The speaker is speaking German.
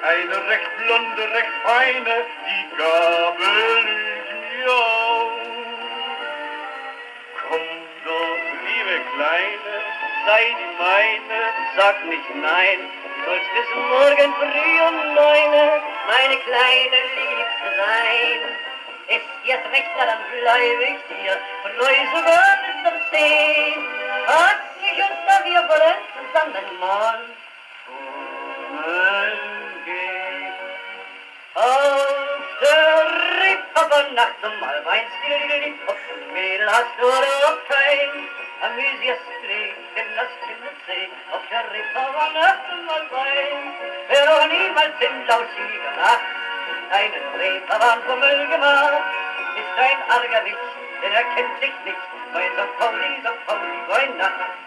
Eine recht blonde, recht feine, die gabel ich mir auf. Komm doch, liebe Kleine, sei die meine, sag nicht nein. Du sollst bis morgen früh um 9 meine kleine Liebste sein. Ist jetzt recht, na dann bleib ich dir, freu sogar bis um 10. Hat sich uns da wir wollen zusammen mal gehen. Auf der Reeperbahn-Nacht mal weinst, auf dem Mädel hast du doch kein, amüsierst dich in das Kindersee, auf der Reeperbahn-Nacht mal wein. Wer doch niemals in lauschiger Nacht einen Reeperbahn-Pummel gemacht, ist ein arger Witz, denn er kennt sich nicht, bei St. Pauli, Weihnacht.